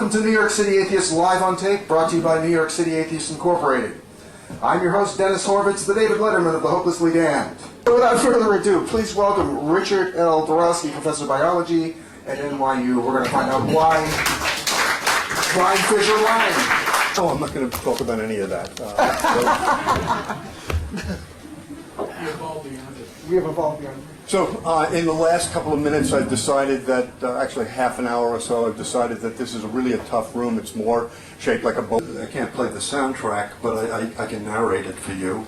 Welcome to New York City Atheists Live on Tape, brought to you by New York City Atheists Incorporated. I'm your host, Dennis Horvitz, the David Letterman of the Hopelessly Damned. So without further ado, please welcome Richard L. BOROWSKY, Professor of Biology at NYU. We're going to find out why flying fish are lying. Oh, I'm not going to talk about any of that. We have evolved beyond it. So, in the last couple of minutes, I've decided that, actually half an hour or so, I've decided that this is really a tough room. It's more shaped like a boat. I can't play the soundtrack, but I can narrate it for you.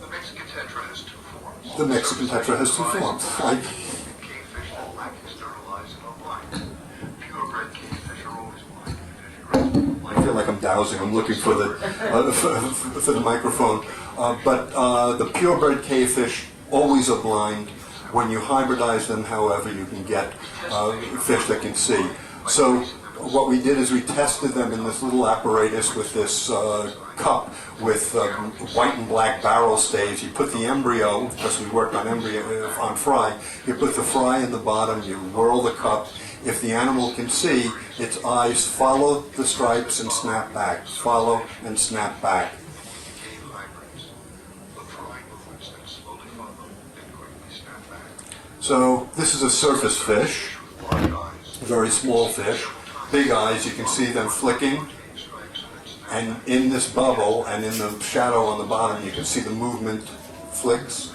The Mexican tetra has two forms. The Mexican tetra has two forms. Cavefish that lack externalized and are blind. Purebred cavefish are always blind. I feel like I'm dowsing. I'm looking for the for the microphone. But the purebred cavefish always are blind. When you hybridize them, however, you can get fish that can see. So what we did is we tested them in this little apparatus with this cup with white and black barrel staves. You put the embryo, because we worked on embryo on fry, you put the fry in the bottom, you whirl the cup. If the animal can see, its eyes follow the stripes and snap back, follow and snap back. So this is a surface fish, a very small fish, big eyes. You can see them flicking, and in this bubble and in the shadow on the bottom you can see the movement flicks.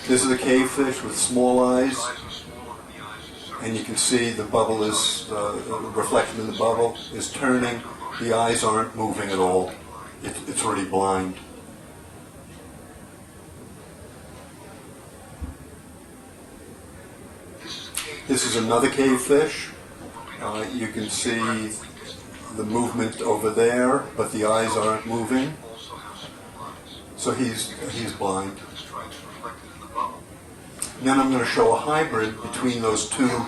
This is a cavefish with small eyes, and you can see the bubble is, the reflection in the bubble is turning. The eyes aren't moving at all. It's already blind. This is another cavefish. You can see the movement over there, but the eyes aren't moving. So he's blind. And then I'm going to show a hybrid between those two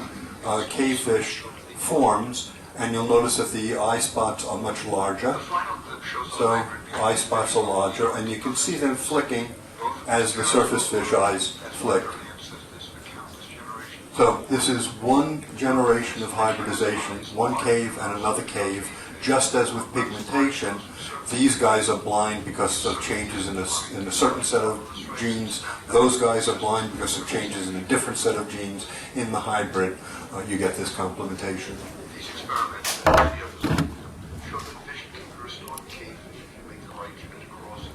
cavefish forms, and you'll notice that the eye spots are much larger. So eye spots are larger, and you can see them flicking as the surface fish eyes flick. So this is one generation of hybridization, one cave and another cave. Just as with pigmentation, these guys are blind because of changes in a certain set of genes. Those guys are blind because of changes in a different set of genes. In the hybrid, you get this complementation. These experiments show that fish can correspond to cavefish if you make the right genetic crosses.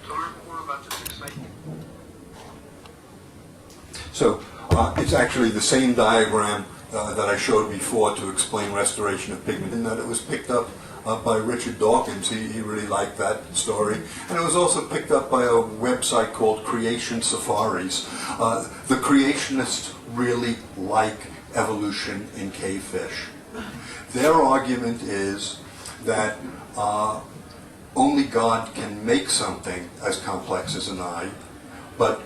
To learn more about this exciting. So it's actually the same diagram that I showed before to explain restoration of pigment, in that it was picked up by Richard Dawkins. He really liked that story. And it was also picked up by a website called Creation Safaris. The creationists really like evolution in cavefish. Their argument is that only God can make something as complex as an eye, but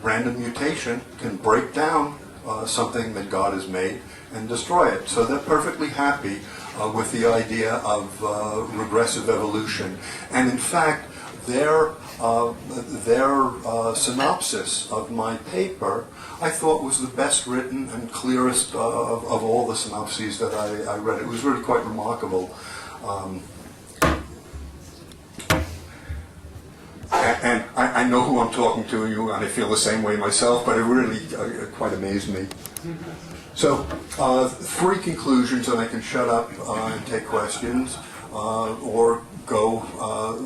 random mutation can break down something that God has made and destroy it. So they're perfectly happy with the idea of regressive evolution. And in fact, their synopsis of my paper, I thought, was the best written and clearest of all the synopses that I read. It was really quite remarkable. And I know who I'm talking to, and I feel the same way myself, but it really quite amazed me. So, three conclusions, and I can shut up and take questions, or go.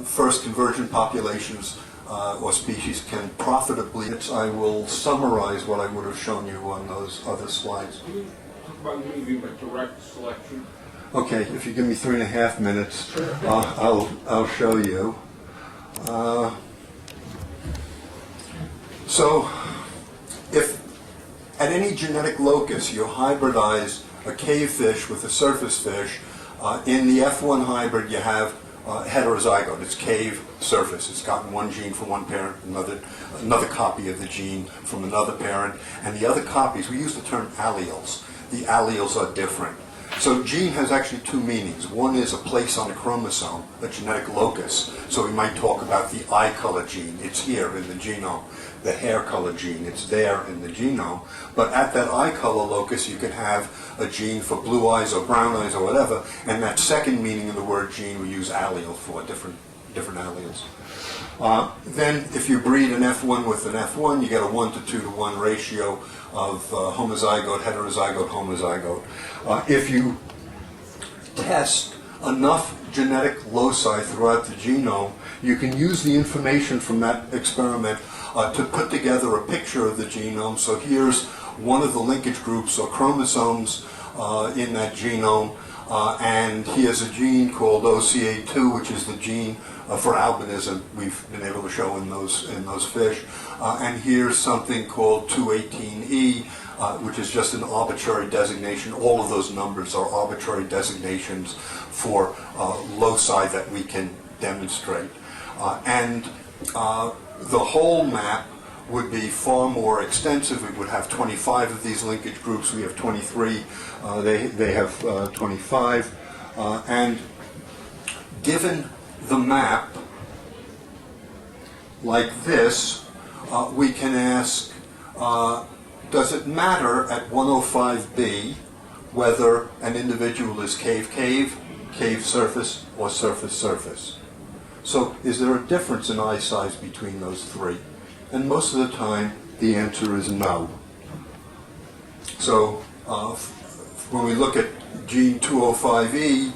First, convergent populations or species can profitably. I will summarize what I would have shown you on those other slides. Can you talk about moving by direct selection? Okay, if you give me 3.5 minutes, I'll show you. So, if at any genetic locus you hybridize a cavefish with a surface fish, in the F1 hybrid you have heterozygote. It's cave surface. It's gotten one gene from one parent, another copy of the gene from another parent, and the other copies, we use the term alleles. The alleles are different. So gene has actually two meanings. One is a place on a chromosome, a genetic locus. So we might talk about the eye color gene. It's here in the genome. The hair color gene, it's there in the genome. But at that eye color locus, you can have a gene for blue eyes or brown eyes or whatever. And that second meaning of the word gene we use allele for, different alleles. Then if you breed an F1 with an F1, you get a 1 to 2 to 1 ratio of homozygote, heterozygote, homozygote. If you test enough genetic loci throughout the genome, you can use the information from that experiment to put together a picture of the genome. So here's one of the linkage groups or chromosomes in that genome, and here's a gene called OCA2, which is the gene for albinism we've been able to show in those fish. And here's something called 218E, which is just an arbitrary designation. All of those numbers are arbitrary designations for loci that we can demonstrate. And the whole map would be far more extensive. We would have 25 of these linkage groups. We have 23. They have 25. And given the map like this, we can ask, does it matter at 105B whether an individual is cave-cave, cave-surface, or surface-surface? So is there a difference in eye size between those three? And most of the time, the answer is no. So when we look at gene 205E,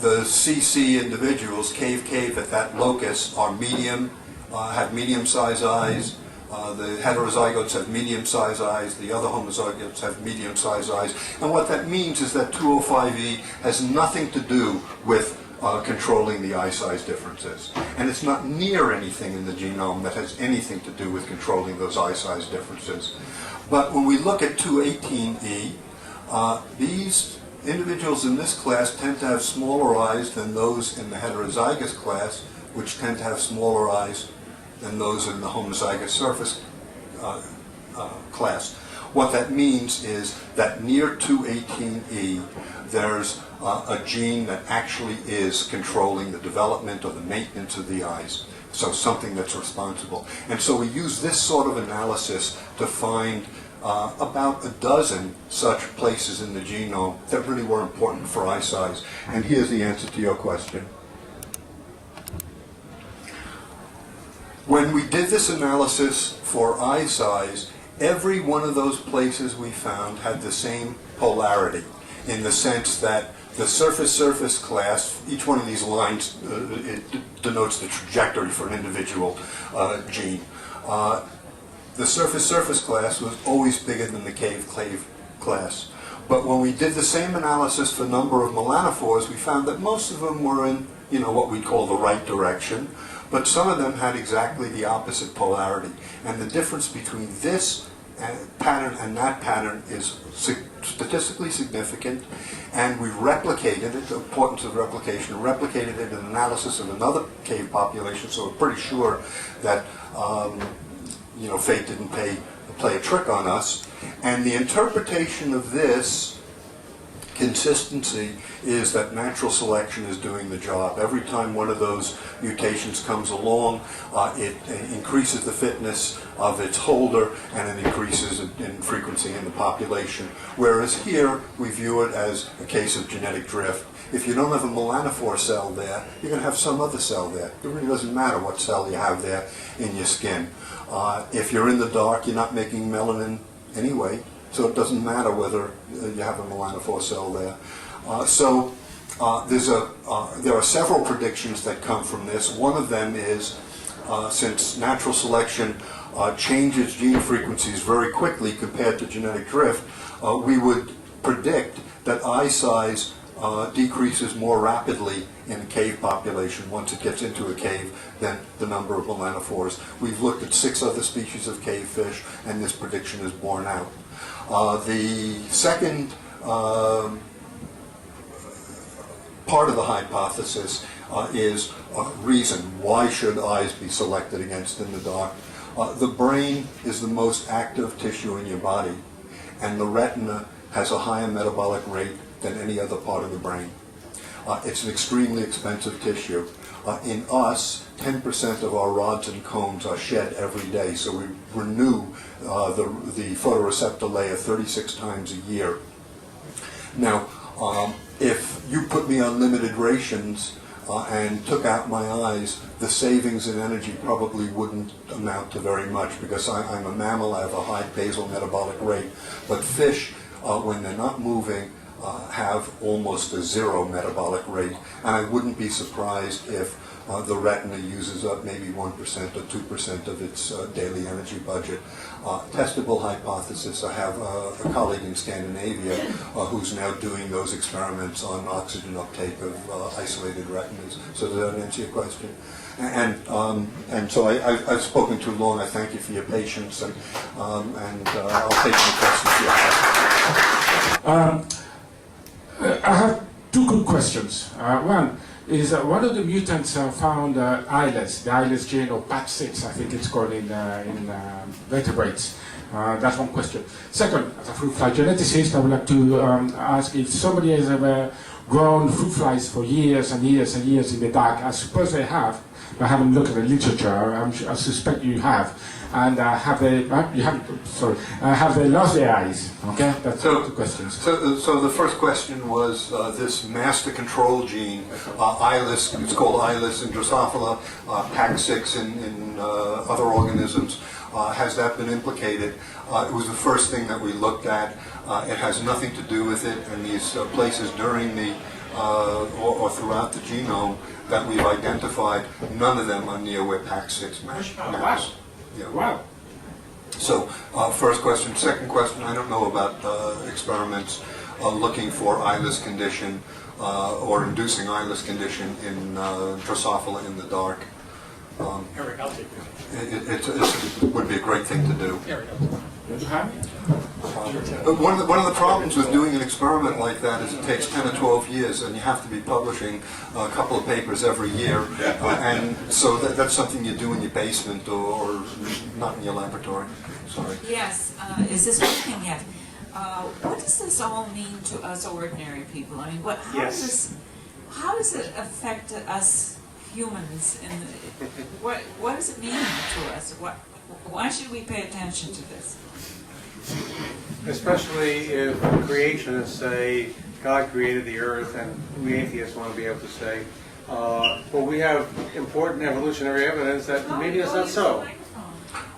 the CC individuals, cave-cave at that locus, are medium, have medium-sized eyes. The heterozygotes have medium-sized eyes. The other homozygotes have medium-sized eyes. And what that means is that 205E has nothing to do with controlling the eye size differences. And it's not near anything in the genome that has anything to do with controlling those eye size differences. But when we look at 218E, these individuals in this class tend to have smaller eyes than those in the heterozygous class, which tend to have smaller eyes than those in the homozygous surface class. What that means is that near 218E, there's a gene that actually is controlling the development or the maintenance of the eyes. So something that's responsible. And so we use this sort of analysis to find about a dozen such places in the genome that really were important for eye size. And here's the answer to your question. When we did this analysis for eye size, every one of those places we found had the same polarity, in the sense that the surface-surface class, each one of these lines it denotes the trajectory for an individual gene. The surface-surface class was always bigger than the cave-cave class. But when we did the same analysis for number of melanophores, we found that most of them were in, what we call the right direction, but some of them had exactly the opposite polarity. And the difference between this pattern and that pattern is statistically significant, and we replicated it, the importance of replication, replicated it in analysis of another cave population, so we're pretty sure that fate didn't play a trick on us. And the interpretation of this consistency is that natural selection is doing the job. Every time one of those mutations comes along, it increases the fitness of its holder, and it increases in frequency in the population. Whereas here, we view it as a case of genetic drift. If you don't have a melanophore cell there, you're going to have some other cell there. It really doesn't matter what cell you have there in your skin. If you're in the dark, you're not making melanin anyway, so it doesn't matter whether you have a melanophore cell there. There are several predictions that come from this. One of them is, since natural selection changes gene frequencies very quickly compared to genetic drift, we would predict that eye size decreases more rapidly in a cave population once it gets into a cave than the number of melanophores. We've looked at 6 other species of cave fish, and this prediction is borne out. The second part of the hypothesis is reason. Why should eyes be selected against in the dark? The brain is the most active tissue in your body, and the retina has a higher metabolic rate than any other part of the brain. It's an extremely expensive tissue. In us, 10% of our rods and cones are shed every day, so we renew the photoreceptor layer 36 times a year. Now, if you put me on limited rations and took out my eyes, the savings in energy probably wouldn't amount to very much, because I'm a mammal, I have a high basal metabolic rate. But fish, when they're not moving, have almost a zero metabolic rate, and I wouldn't be surprised if the retina uses up maybe 1% or 2% of its daily energy budget. Testable hypothesis, I have a colleague in Scandinavia who's now doing those experiments on oxygen uptake of isolated retinas. So does that answer your question? And so I've spoken too long. I thank you for your patience, and I'll take any questions you have. I have two good questions. One is one of the mutants found eyeless, the eyeless gene, or PAT6, I think it's called in vertebrates. That's one question. Second, as a fruit fly geneticist, I would like to ask if somebody has ever grown fruit flies for years and years and years in the dark. I suppose they have. I haven't looked at the literature. I suspect you have. And have they lost their eyes? Okay, that's two questions. So the first question was this master control gene, eyeless. It's called eyeless in Drosophila, PAC6 in other organisms. Has that been implicated? It was the first thing that we looked at. It has nothing to do with it, and these places during the or throughout the genome that we've identified, none of them are near where PAC6 maps. Yeah. Wow. So, first question. Second question, I don't know about experiments looking for eyeless condition or inducing eyeless condition in Drosophila in the dark. Eric, I'll take it. It would be a great thing to do. Eric, I'll take it. One of the problems with doing an experiment like that is it takes 10 or 12 years, and you have to be publishing a couple of papers every year, and so that's something you do in your basement or not in your laboratory. Sorry. Yes, is this working yet? What does this all mean to us ordinary people? I mean, how does it affect us humans? What does it mean to us? Why should we pay attention to this? Especially if creationists say God created the earth, and we atheists want to be able to say, well, we have important evolutionary evidence that maybe it's not so.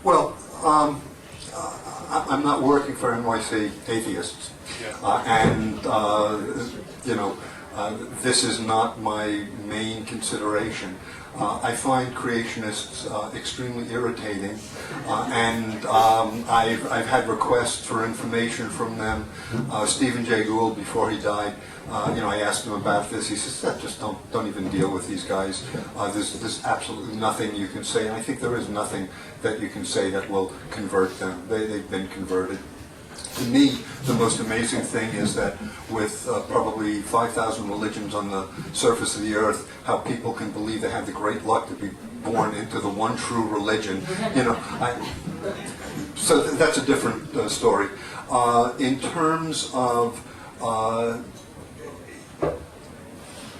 Well, I'm not working for NYC Atheists, and this is not my main consideration. I find creationists extremely irritating, and I've had requests for information from them. Stephen Jay Gould, before he died, I asked him about this. He says, just don't even deal with these guys. There's absolutely nothing you can say, and I think there is nothing that you can say that will convert them. They've been converted. To me, the most amazing thing is that with probably 5,000 religions on the surface of the earth, how people can believe they have the great luck to be born into the one true religion. So that's a different story. In terms of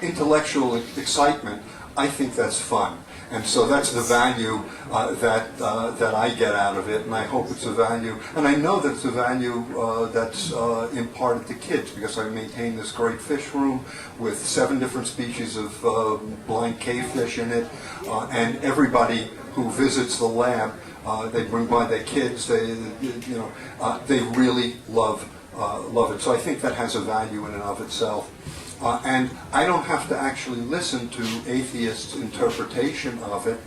intellectual excitement, I think that's fun. And so that's the value that I get out of it, and I hope it's a value, and I know that it's a value that's imparted to kids, because I maintain this great fish room with 7 different species of blind cavefish in it, and everybody who visits the lab, they bring by their kids. They really love it. So I think that has a value in and of itself. And I don't have to actually listen to atheists' interpretation of it.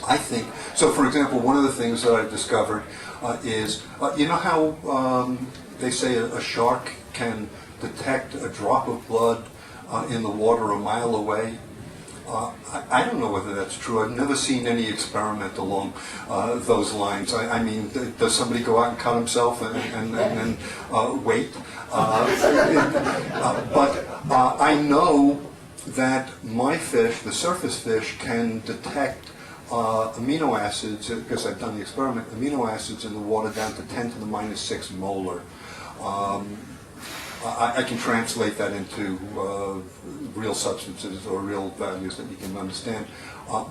I think, so for example, one of the things that I've discovered is, you know how they say a shark can detect a drop of blood in the water a mile away? I don't know whether that's true. I've never seen any experiment along those lines. I mean, does somebody go out and cut himself and wait? But I know that my fish, the surface fish, can detect amino acids, because I've done the experiment, amino acids in the water down to 10 to the minus 6 molar. I can translate that into real substances or real values that you can understand.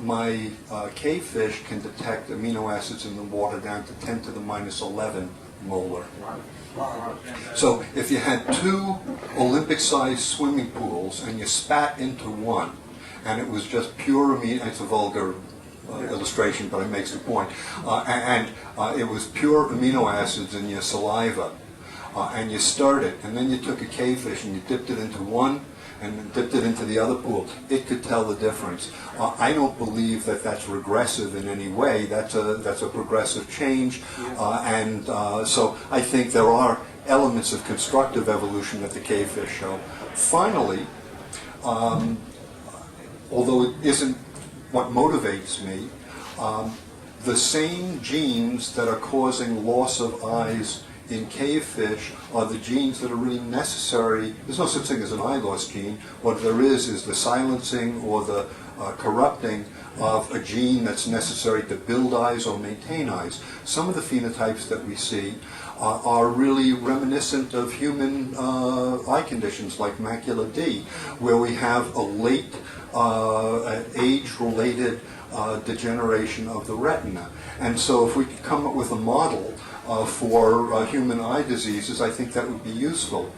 My cave fish can detect amino acids in the water down to 10 to the minus 11 molar. So if you had 2 Olympic-sized swimming pools and you spat into one, and it was just pure amino, it's a vulgar illustration, but it makes the point, and it was pure amino acids in your saliva, and you stirred it, and then you took a cave fish and you dipped it into one, and dipped it into the other pool, it could tell the difference. I don't believe that that's regressive in any way. That's a progressive change, and so I think there are elements of constructive evolution that the cave fish show. Finally, although it isn't what motivates me, the same genes that are causing loss of eyes in cave fish are the genes that are really necessary. There's no such thing as an eye loss gene. What there is the silencing or the corrupting of a gene that's necessary to build eyes or maintain eyes. Some of the phenotypes that we see are really reminiscent of human eye conditions like macular D, where we have a late age-related degeneration of the retina. And so if we could come up with a model for human eye diseases, I think that would be useful.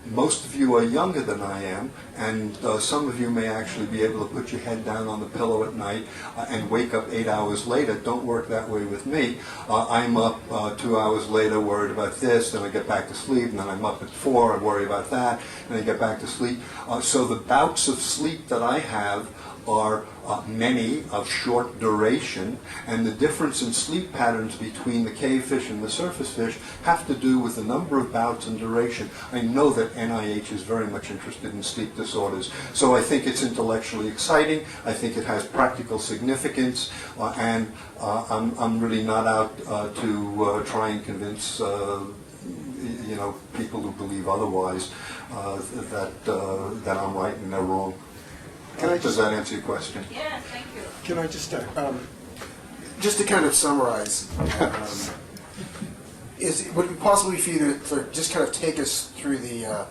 Most of you are younger than I am, and some of you may actually be able to put your head down on the pillow at night and wake up 8 hours later. Don't work that way with me. I'm up 2 hours later worried about this, then I get back to sleep, and then I'm up at 4, I worry about that, and I get back to sleep. So the bouts of sleep that I have are many of short duration, and the difference in sleep patterns between the cave fish and the surface fish have to do with the number of bouts and duration. I know that NIH is very much interested in sleep disorders, so I think it's intellectually exciting. I think it has practical significance, and I'm really not out to try and convince people who believe otherwise that I'm right and they're wrong. Does that answer your question? Yeah, thank you. Can I just to kind of summarize, would it be possible for you to just kind of take us through the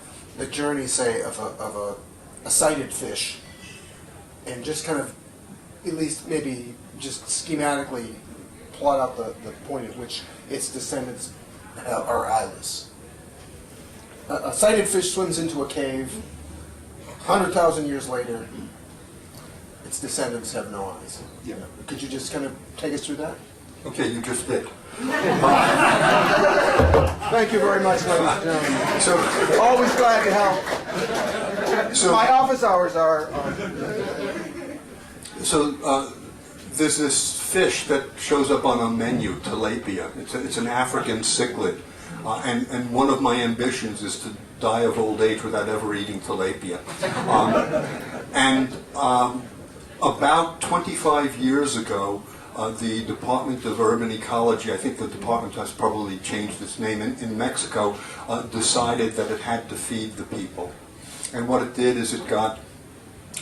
journey, say, of a sighted fish, and just kind of, at least maybe just schematically plot out the point at which its descendants are eyeless? A sighted fish swims into a cave. 100,000 years later, its descendants have no eyes. Yeah. Could you just kind of take us through that? Okay, you just did. Thank you very much, ladies and gentlemen. So, always glad to help. So, my office hours are... So there's this fish that shows up on a menu, tilapia. It's an African cichlid. And one of my ambitions is to die of old age without ever eating tilapia. About 25 years ago, the Department of Urban Ecology, I think the department has probably changed its name, in Mexico, decided that it had to feed the people. And what it did is it got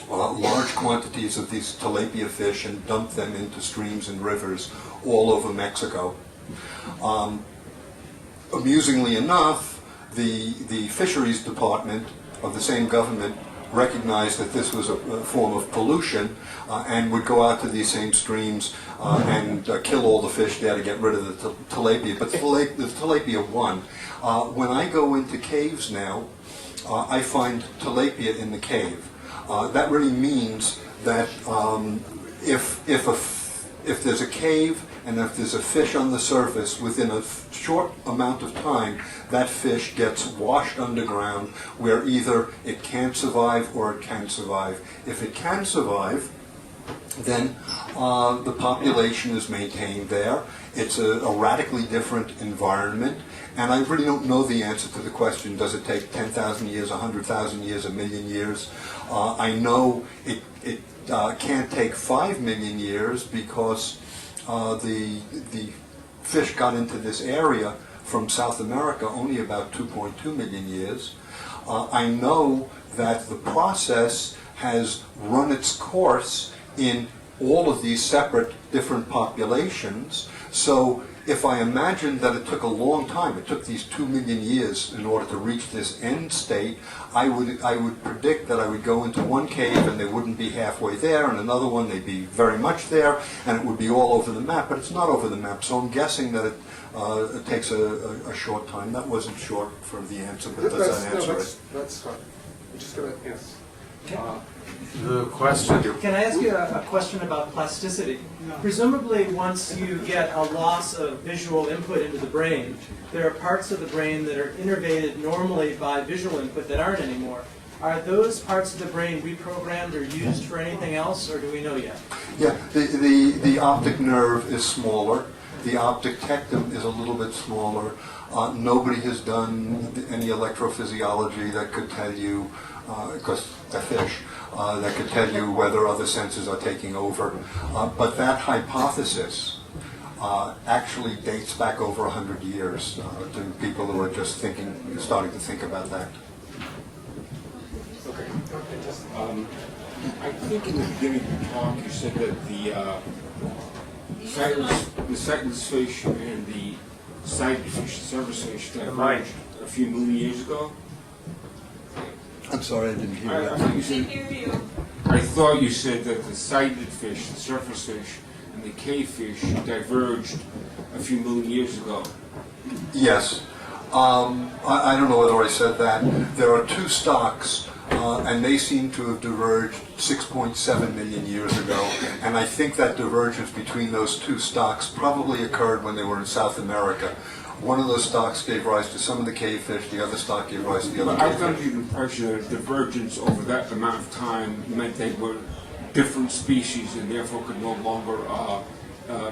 large quantities of these tilapia fish and dumped them into streams and rivers all over Mexico. Amusingly enough, the fisheries department of the same government recognized that this was a form of pollution and would go out to these same streams and kill all the fish there to get rid of the tilapia. But the tilapia won. When I go into caves now, I find tilapia in the cave. That really means that if there's a cave and if there's a fish on the surface, within a short amount of time, that fish gets washed underground where either it can't survive or it can survive. If it can survive, then the population is maintained there. It's a radically different environment, and I really don't know the answer to the question, does it take 10,000 years, 100,000 years, a million years? I know it can't take 5 million years because the fish got into this area from South America only about 2.2 million years. I know that the process has run its course in all of these separate different populations. So if I imagined that it took a long time, it took these 2 million years in order to reach this end state, I would predict that I would go into one cave and they wouldn't be halfway there, and another one they'd be very much there, and it would be all over the map, but it's not over the map, so I'm guessing that it takes a short time. That wasn't short for the answer, but does that answer it? That's fine. I'm just gonna, yes. The question. Can I ask you a question about plasticity? Presumably, once you get a loss of visual input into the brain, there are parts of the brain that are innervated normally by visual input that aren't anymore. Are those parts of the brain reprogrammed or used for anything else, or do we know yet? Yeah, the optic nerve is smaller. The optic tectum is a little bit smaller. Nobody has done any electrophysiology that could tell you, because they're fish, that could tell you whether other senses are taking over. But that hypothesis actually dates back over 100 years to people who are just starting to think about that. Okay. I think in the beginning of the talk you said that the sightless fish and the sighted fish, the surface fish, diverged a few million years ago. I'm sorry, I didn't hear that. I thought you said that the sighted fish, the surface fish, and the cave fish diverged a few million years ago. Yes. I don't know whether I said that. There are two stocks, and they seem to have diverged 6.7 million years ago. And I think that divergence between those two stocks probably occurred when they were in South America. One of those stocks gave rise to some of the cave fish, the other stock gave rise to the other I cave got fish. the impression that divergence over that amount of time meant they were different species and therefore could no longer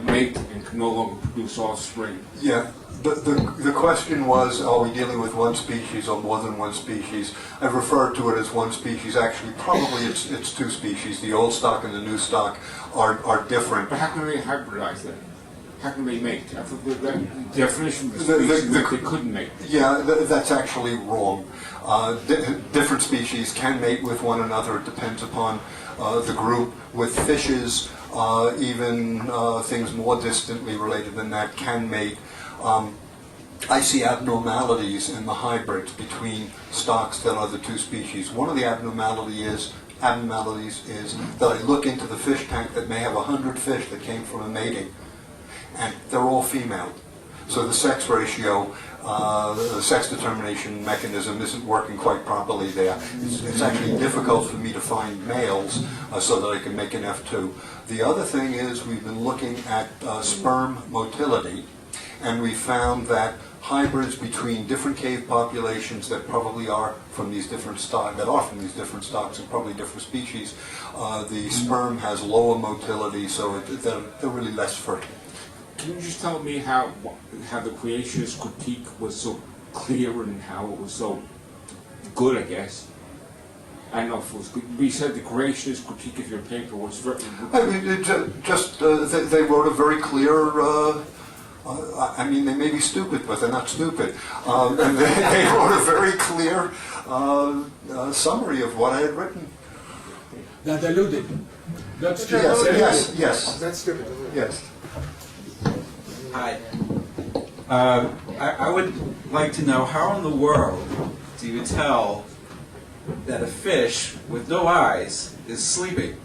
mate and could no longer produce offspring. Yeah. The question was, are we dealing with one species or more than one species? I've referred to it as one species. Actually, probably it's two species. The old stock and the new stock are different. But how can they hybridize then? How can they mate? I thought that definition of the species that they couldn't mate. Yeah, that's actually wrong. Different species can mate with one another. It depends upon the group. With fishes, even things more distantly related than that can mate. I see abnormalities in the hybrids between stocks that are the two species. One of the abnormalities is that I look into the fish tank that may have 100 fish that came from a mating, and they're all female. So the sex ratio, the sex determination mechanism isn't working quite properly there. It's actually difficult for me to find males so that I can make an F2. The other thing is we've been looking at sperm motility, and we found that hybrids between different cave populations that probably are from these different stocks, and probably different species, the sperm has lower motility, so they're really less fertile. Can you just tell me how the creationist critique was so clear and how it was so good, I guess? I don't know if it was good. We said the creationist critique of your paper was very good. I mean, they wrote a very clear, I mean, they may be stupid, but they're not stupid. And they wrote a very clear summary of what I had written. That diluted. That's true. Yes. That's stupid. Yes. Hi. I would like to know how in the world do you tell that a fish with no eyes is sleeping?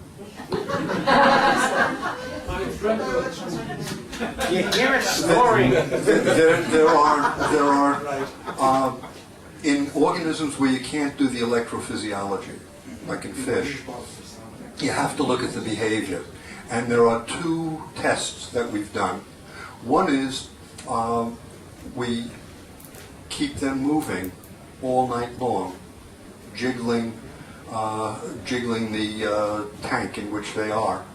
You hear it snoring. There are in organisms where you can't do the electrophysiology, like in fish, you have to look at the behavior. And there are two tests that we've done. One is we keep them moving all night long, jiggling the tank in which they are.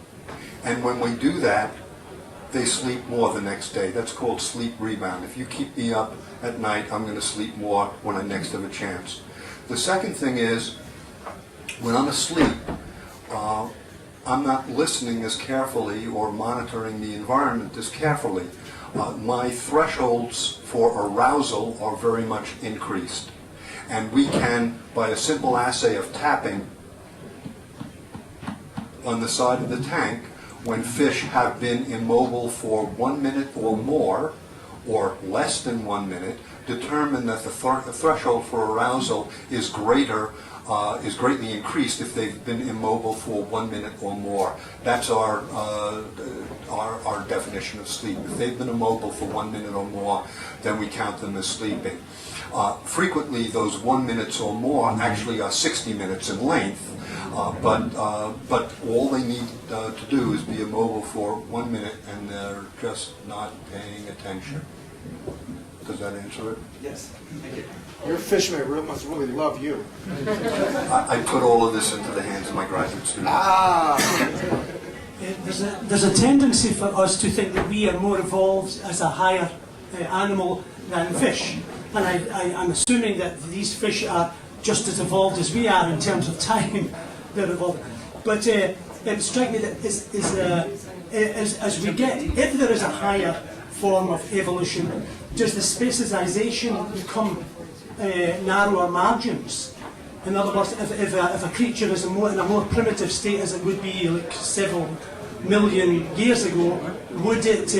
And when we do that, they sleep more the next day. That's called sleep rebound. If you keep me up at night, I'm going to sleep more when I next have a chance. The second thing is, when I'm asleep, I'm not listening as carefully or monitoring the environment as carefully. My thresholds for arousal are very much increased. And we can, by a simple assay of tapping on the side of the tank, when fish have been immobile for 1 minute or more, or less than 1 minute determine that the threshold for arousal is greatly increased if they've been immobile for 1 minute or more. That's our definition of sleep. If they've been immobile for 1 minute or more, then we count them as sleeping. Frequently, those 1 minute or more actually are 60 minutes in length, but all they need to do is be immobile for 1 minute, and they're just not paying attention. Does that answer it? Yes, thank you. Your fishermen must really love you. I put all of this into the hands of my graduate students. There's a tendency for us to think that we are more evolved as a higher animal than fish. And I'm assuming that these fish are just as evolved as we are in terms of time. They're evolved. But it strikes me that as we get, if there is a higher form of evolution, does the speciesization become narrower margins? In other words, if a creature is in a more primitive state as it would be like several million years ago, would it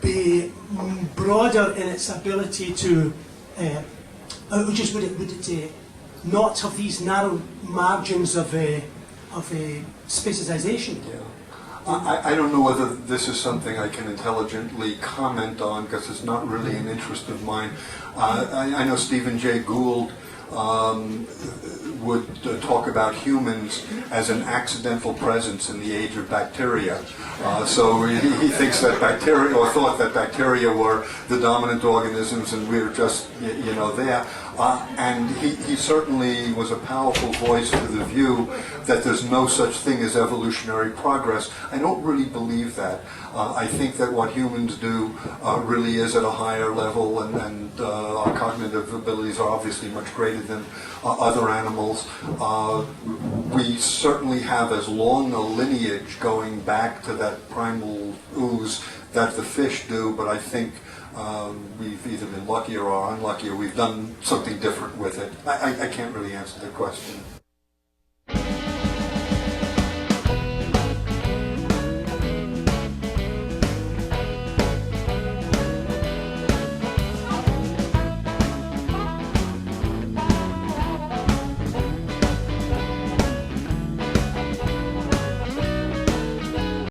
be broader in its ability to, would it not have these narrow margins of speciesization? Yeah. I don't know whether this is something I can intelligently comment on, because it's not really an interest of mine. I know Stephen Jay Gould would talk about humans as an accidental presence in the age of bacteria. So he thinks that bacteria, or thought that bacteria were the dominant organisms and we were just, there. And he certainly was a powerful voice for the view that there's no such thing as evolutionary progress. I don't really believe that. I think that what humans do really is at a higher level, and our cognitive abilities are obviously much greater than other animals. We certainly have as long a lineage going back to that primal ooze that the fish do, but I think we've either been luckier or unlucky, or we've done something different with it. I can't really answer the question.